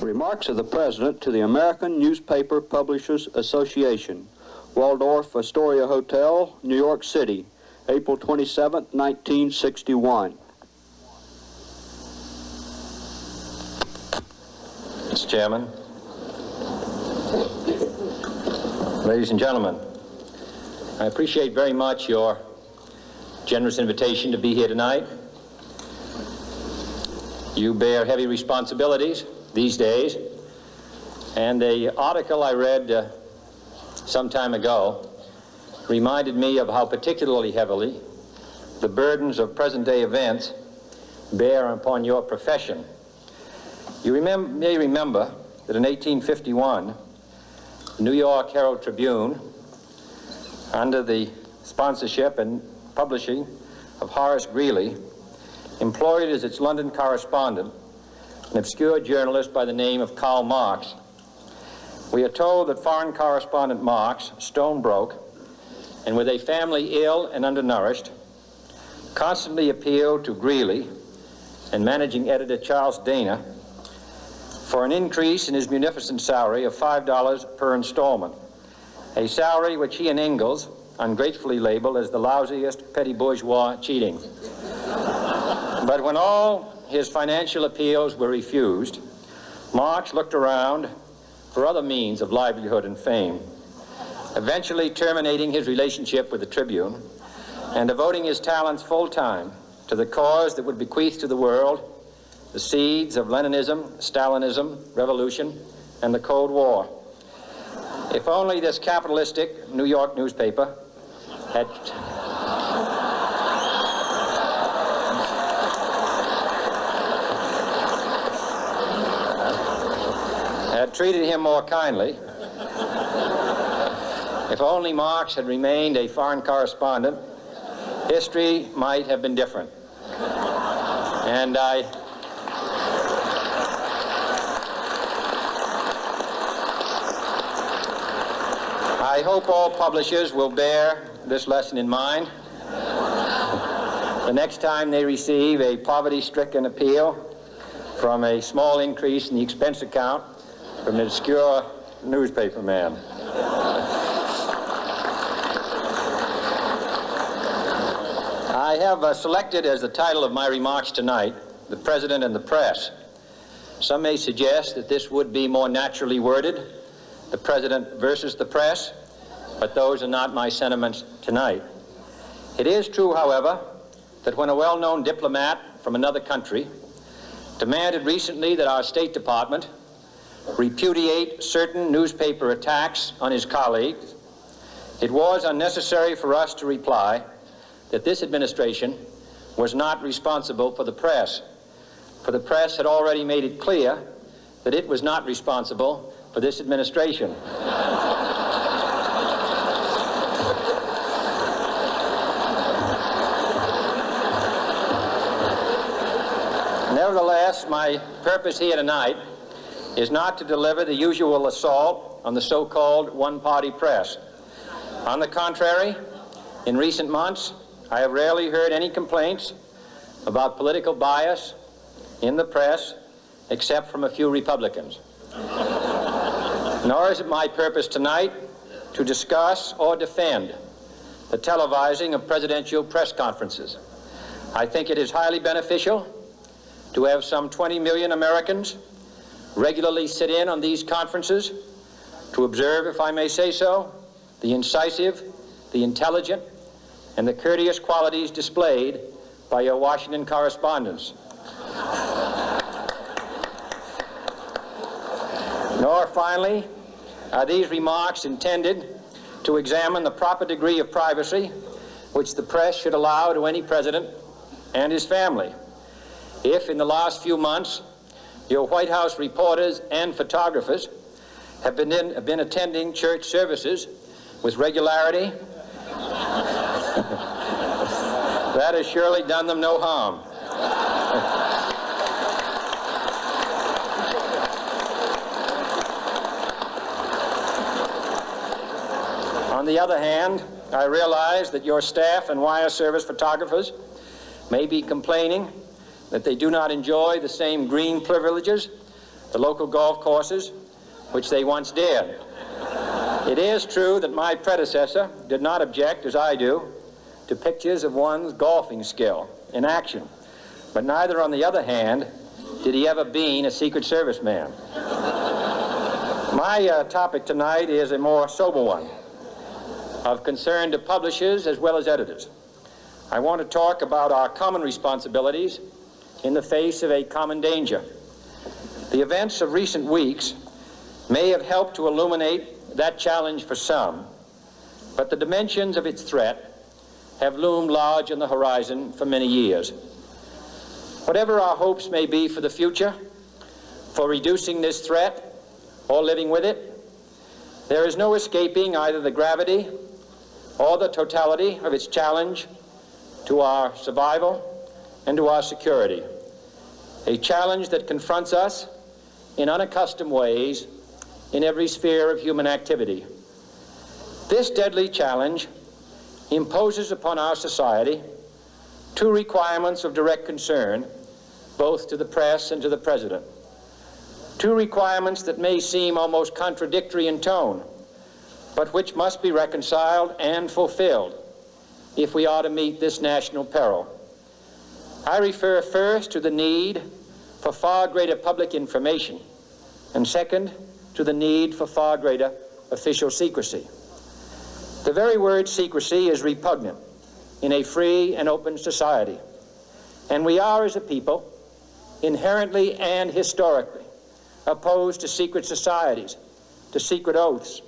Remarks of the President to the American Newspaper Publishers Association, Waldorf Astoria Hotel, New York City, April 27, 1961. Mr. Chairman, ladies and gentlemen, I appreciate very much your generous invitation to be here tonight. You bear heavy responsibilities these days, and the article I read some time ago reminded me of how particularly heavily the burdens of present-day events bear upon your profession. You may remember that in 1851, the New York Herald Tribune, under the sponsorship and publishing of Horace Greeley, employed as its London correspondent an obscure journalist by the name of Karl Marx. We are told that foreign correspondent Marx, stone broke, and with a family ill and undernourished, constantly appealed to Greeley and managing editor Charles Dana for an increase in his munificent salary of $5 per installment, a salary which he and Ingalls ungratefully labeled as the lousiest petty bourgeois cheating. But when all his financial appeals were refused, Marx looked around for other means of livelihood and fame, eventually terminating his relationship with the Tribune and devoting his talents full-time to the cause that would bequeath to the world the seeds of Leninism, Stalinism, revolution, and the Cold War. If only this capitalistic New York newspaper had treated him more kindly, if only Marx had remained a foreign correspondent, history might have been different. And I hope all publishers will bear this lesson in mind the next time they receive a poverty-stricken appeal from a small increase in the expense account from an obscure newspaper man. I have selected as the title of my remarks tonight, "The President and the Press." Some may suggest that this would be more naturally worded, "The President versus the Press," but those are not my sentiments tonight. It is true, however, that when a well-known diplomat from another country demanded recently that our State Department repudiate certain newspaper attacks on his colleagues, it was unnecessary for us to reply that this administration was not responsible for the press, for the press had already made it clear that it was not responsible for this administration. Nevertheless, my purpose here tonight is not to deliver the usual assault on the so-called one-party press. On the contrary, in recent months, I have rarely heard any complaints about political bias in the press, except from a few Republicans. Nor is it my purpose tonight to discuss or defend the televising of presidential press conferences. I think it is highly beneficial to have some 20 million Americans regularly sit in on these conferences to observe, if I may say so, the incisive, the intelligent, and the courteous qualities displayed by your Washington correspondents. Nor, finally, are these remarks intended to examine the proper degree of privacy which the press should allow to any president and his family. If, in the last few months, your White House reporters and photographers have been attending church services with regularity, that has surely done them no harm. On the other hand, I realize that your staff and wire service photographers may be complaining that they do not enjoy the same green privileges the local golf courses, which they once dared. It is true that my predecessor did not object, as I do, to pictures of one's golfing skill in action, but neither, on the other hand, did he ever be a Secret Service man. My topic tonight is a more sober one, of concern to publishers as well as editors. I want to talk about our common responsibilities in the face of a common danger. The events of recent weeks may have helped to illuminate that challenge for some, but the dimensions of its threat have loomed large on the horizon for many years. Whatever our hopes may be for the future, for reducing this threat or living with it, there is no escaping either the gravity or the totality of its challenge to our survival and to our security. A challenge that confronts us in unaccustomed ways in every sphere of human activity. This deadly challenge imposes upon our society two requirements of direct concern, both to the press and to the President. Two requirements that may seem almost contradictory in tone, but which must be reconciled and fulfilled if we are to meet this national peril. I refer first to the need for far greater public information, and second, to the need for far greater official secrecy. The very word secrecy is repugnant in a free and open society, and we are, as a people, inherently and historically opposed to secret societies, to secret oaths,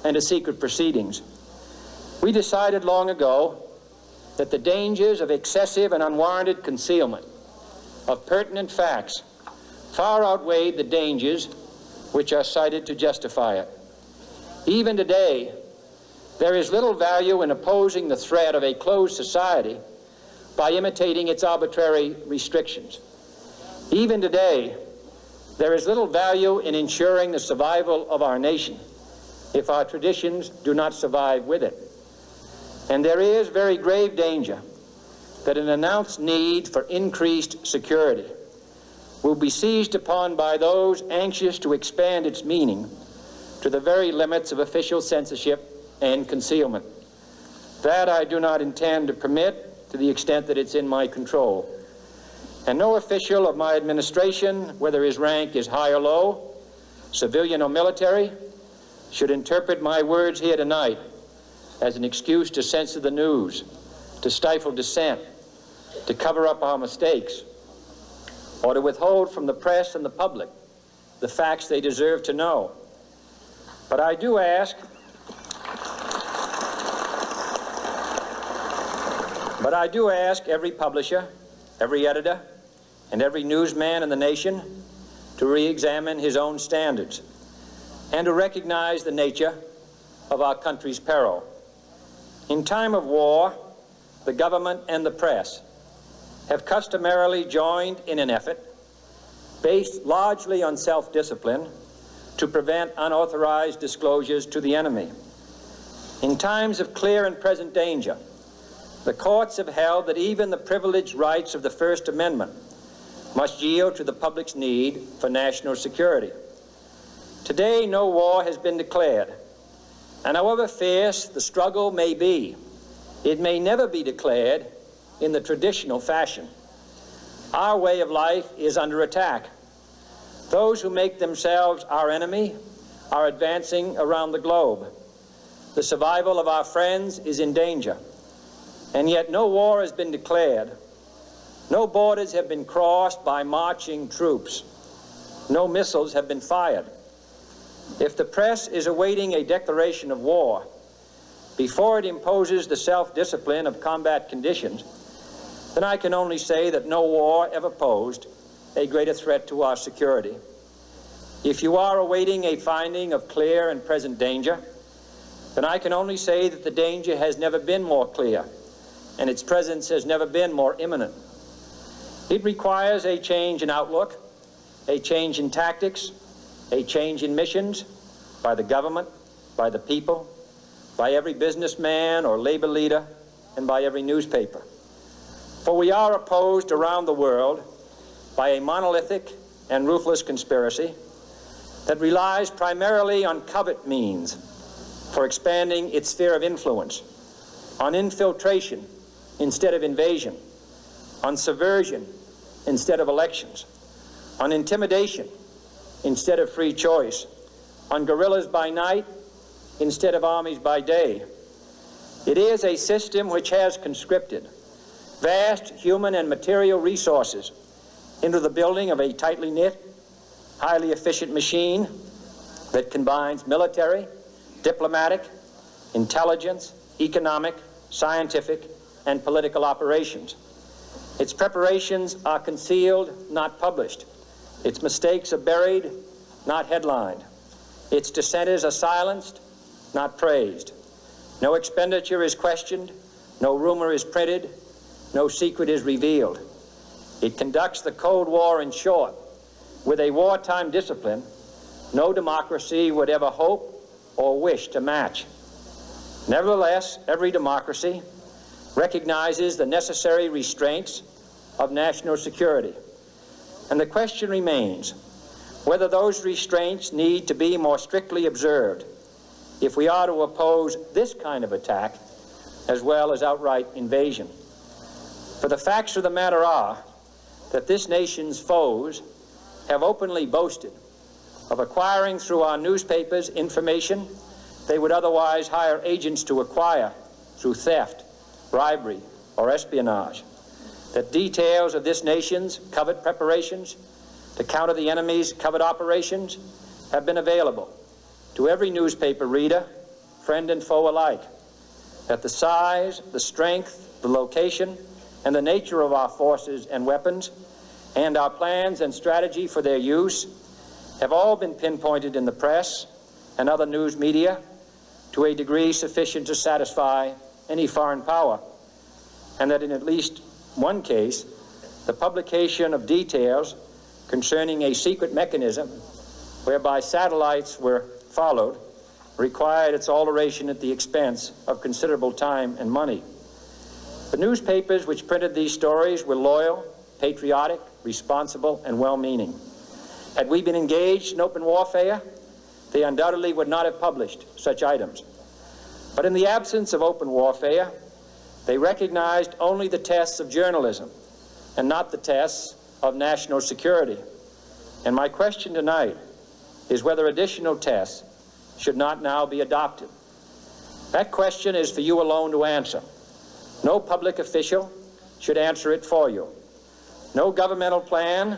and to secret proceedings. We decided long ago that the dangers of excessive and unwarranted concealment of pertinent facts far outweighed the dangers which are cited to justify it. Even today, there is little value in opposing the threat of a closed society by imitating its arbitrary restrictions. Even today, there is little value in ensuring the survival of our nation if our traditions do not survive with it. And there is very grave danger that an announced need for increased security will be seized upon by those anxious to expand its meaning to the very limits of official censorship and concealment. That I do not intend to permit to the extent that it's in my control. And no official of my administration, whether his rank is high or low, civilian or military, should interpret my words here tonight as an excuse to censor the news, to stifle dissent, to cover up our mistakes, or to withhold from the press and the public the facts they deserve to know. But I do ask every publisher, every editor, and every newsman in the nation to re-examine his own standards and to recognize the nature of our country's peril. In time of war, the government and the press have customarily joined in an effort based largely on self-discipline to prevent unauthorized disclosures to the enemy. In times of clear and present danger, the courts have held that even the privileged rights of the First Amendment must yield to the public's need for national security. Today, no war has been declared, and however fierce the struggle may be, it may never be declared in the traditional fashion. Our way of life is under attack. Those who make themselves our enemy are advancing around the globe. The survival of our friends is in danger, and yet no war has been declared. No borders have been crossed by marching troops. No missiles have been fired. If the press is awaiting a declaration of war before it imposes the self-discipline of combat conditions, then I can only say that no war ever posed a greater threat to our security. If you are awaiting a finding of clear and present danger, then I can only say that the danger has never been more clear, and its presence has never been more imminent. It requires a change in outlook, a change in tactics, a change in missions by the government, by the people, by every businessman or labor leader, and by every newspaper. For we are opposed around the world by a monolithic and ruthless conspiracy that relies primarily on covert means for expanding its sphere of influence, on infiltration instead of invasion, on subversion instead of elections, on intimidation instead of free choice, on guerrillas by night instead of armies by day. It is a system which has conscripted vast human and material resources into the building of a tightly knit, highly efficient machine that combines military, diplomatic, intelligence, economic, scientific, and political operations. Its preparations are concealed, not published. Its mistakes are buried, not headlined. Its dissenters are silenced, not praised. No expenditure is questioned, no rumor is printed, no secret is revealed. It conducts the Cold War, in short, with a wartime discipline no democracy would ever hope or wish to match. Nevertheless, every democracy recognizes the necessary restraints of national security. And the question remains whether those restraints need to be more strictly observed if we are to oppose this kind of attack as well as outright invasion. For the facts of the matter are that this nation's foes have openly boasted of acquiring through our newspapers information they would otherwise hire agents to acquire through theft, bribery, or espionage. That details of this nation's covert preparations to counter the enemy's covert operations have been available to every newspaper reader, friend and foe alike. That the size, the strength, the location, and the nature of our forces and weapons, and our plans and strategy for their use, have all been pinpointed in the press and other news media to a degree sufficient to satisfy any foreign power, and that in at least one case, the publication of details concerning a secret mechanism whereby satellites were followed required its alteration at the expense of considerable time and money. The newspapers which printed these stories were loyal, patriotic, responsible, and well-meaning. Had we been engaged in open warfare, they undoubtedly would not have published such items. But in the absence of open warfare, they recognized only the tests of journalism and not the tests of national security. And my question tonight is whether additional tests should not now be adopted. That question is for you alone to answer. No public official should answer it for you. No governmental plan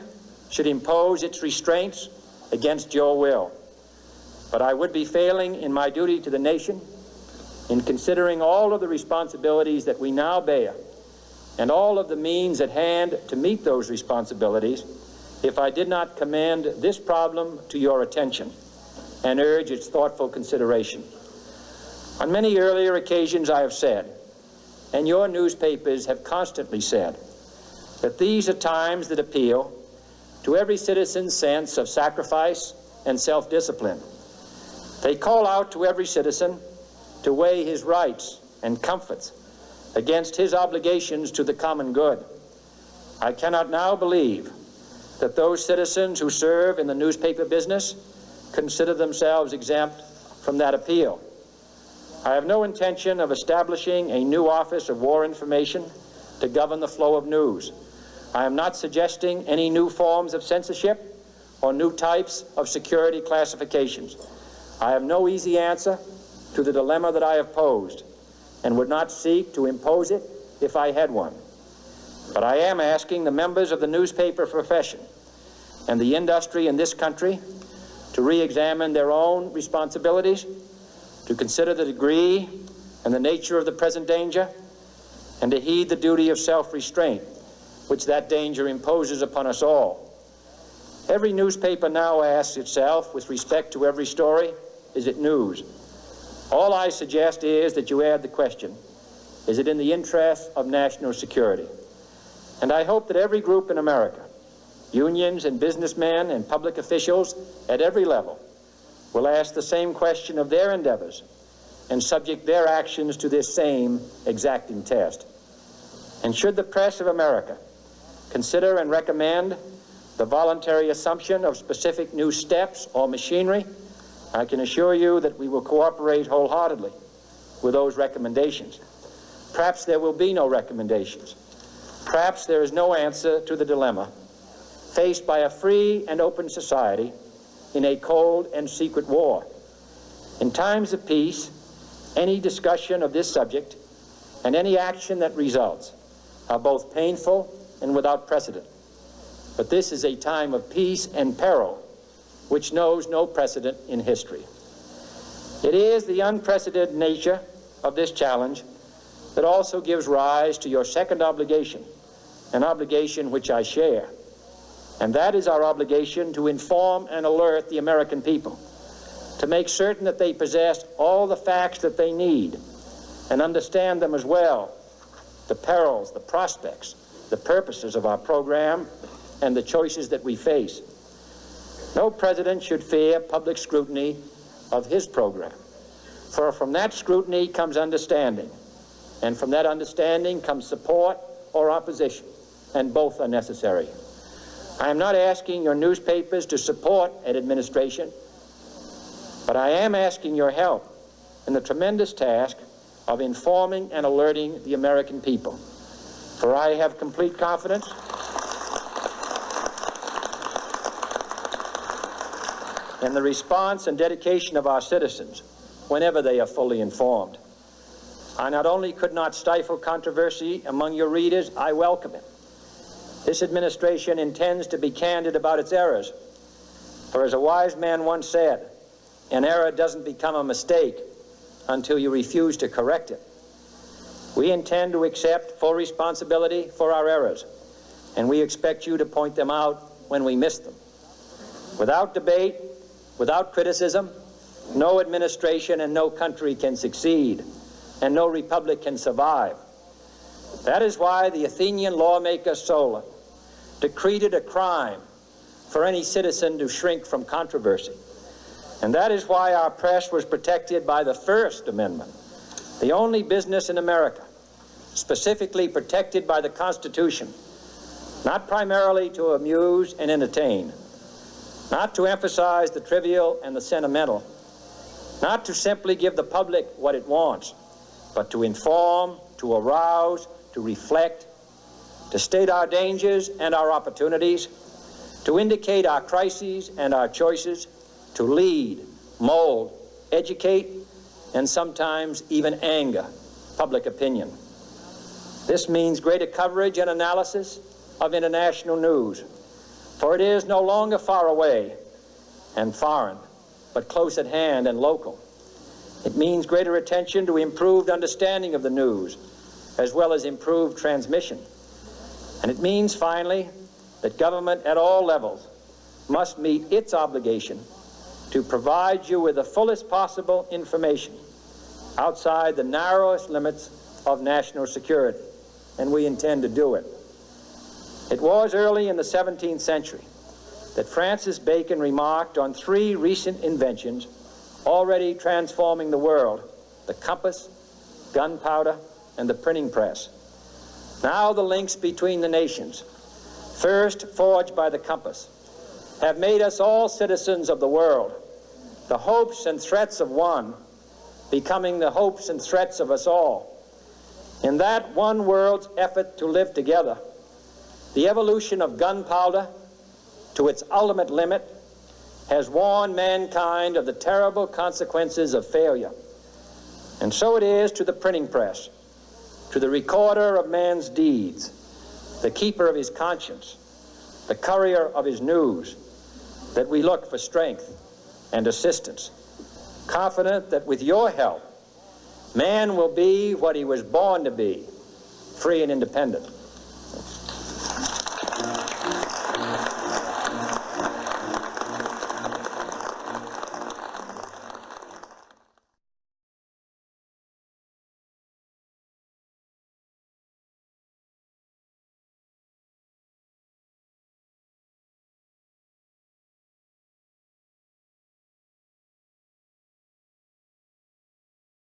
should impose its restraints against your will. But I would be failing in my duty to the nation in considering all of the responsibilities that we now bear and all of the means at hand to meet those responsibilities if I did not commend this problem to your attention and urge its thoughtful consideration. On many earlier occasions I have said, and your newspapers have constantly said, that these are times that appeal to every citizen's sense of sacrifice and self-discipline. They call out to every citizen to weigh his rights and comforts against his obligations to the common good. I cannot now believe that those citizens who serve in the newspaper business consider themselves exempt from that appeal. I have no intention of establishing a new Office of War Information to govern the flow of news. I am not suggesting any new forms of censorship or new types of security classifications. I have no easy answer to the dilemma that I have posed and would not seek to impose it if I had one. But I am asking the members of the newspaper profession and the industry in this country to re-examine their own responsibilities, to consider the degree and the nature of the present danger, and to heed the duty of self-restraint which that danger imposes upon us all. Every newspaper now asks itself, with respect to every story, is it news? All I suggest is that you add the question, is it in the interest of national security? And I hope that every group in America, unions and businessmen and public officials at every level, will ask the same question of their endeavors and subject their actions to this same exacting test. And should the press of America consider and recommend the voluntary assumption of specific new steps or machinery, I can assure you that we will cooperate wholeheartedly with those recommendations. Perhaps there will be no recommendations. Perhaps there is no answer to the dilemma faced by a free and open society in a cold and secret war. In times of peace, any discussion of this subject and any action that results are both painful and without precedent. But this is a time of peace and peril which knows no precedent in history. It is the unprecedented nature of this challenge that also gives rise to your second obligation, an obligation which I share, and that is our obligation to inform and alert the American people, to make certain that they possess all the facts that they need and understand them as well, the perils, the prospects, the purposes of our program, and the choices that we face. No president should fear public scrutiny of his program, for from that scrutiny comes understanding, and from that understanding comes support or opposition, and both are necessary. I am not asking your newspapers to support an administration, but I am asking your help in the tremendous task of informing and alerting the American people. For I have complete confidence in the response and dedication of our citizens whenever they are fully informed. I not only could not stifle controversy among your readers, I welcome it. This administration intends to be candid about its errors. For as a wise man once said, an error doesn't become a mistake until you refuse to correct it. We intend to accept full responsibility for our errors, and we expect you to point them out when we miss them. Without debate, without criticism, no administration and no country can succeed, and no republic can survive. That is why the Athenian lawmaker Solon decreed it a crime for any citizen to shrink from controversy. And that is why our press was protected by the First Amendment, the only business in America specifically protected by the Constitution, not primarily to amuse and entertain, not to emphasize the trivial and the sentimental, not to simply give the public what it wants, but to inform, to arouse, to reflect, to state our dangers and our opportunities, to indicate our crises and our choices, to lead, mold, educate, and sometimes even anger public opinion. This means greater coverage and analysis of international news, for it is no longer far away and foreign, but close at hand and local. It means greater attention to improved understanding of the news, as well as improved transmission. And it means, finally, that government at all levels must meet its obligation to provide you with the fullest possible information outside the narrowest limits of national security, and we intend to do it. It was early in the 17th century that Francis Bacon remarked on three recent inventions already transforming the world: the compass, gunpowder, and the printing press. Now the links between the nations, first forged by the compass, have made us all citizens of the world, the hopes and threats of one becoming the hopes and threats of us all. In that one world's effort to live together, the evolution of gunpowder to its ultimate limit has warned mankind of the terrible consequences of failure. And so it is to the printing press, to the recorder of man's deeds, the keeper of his conscience, the courier of his news, that we look for strength and assistance, confident that with your help, man will be what he was born to be, free and independent.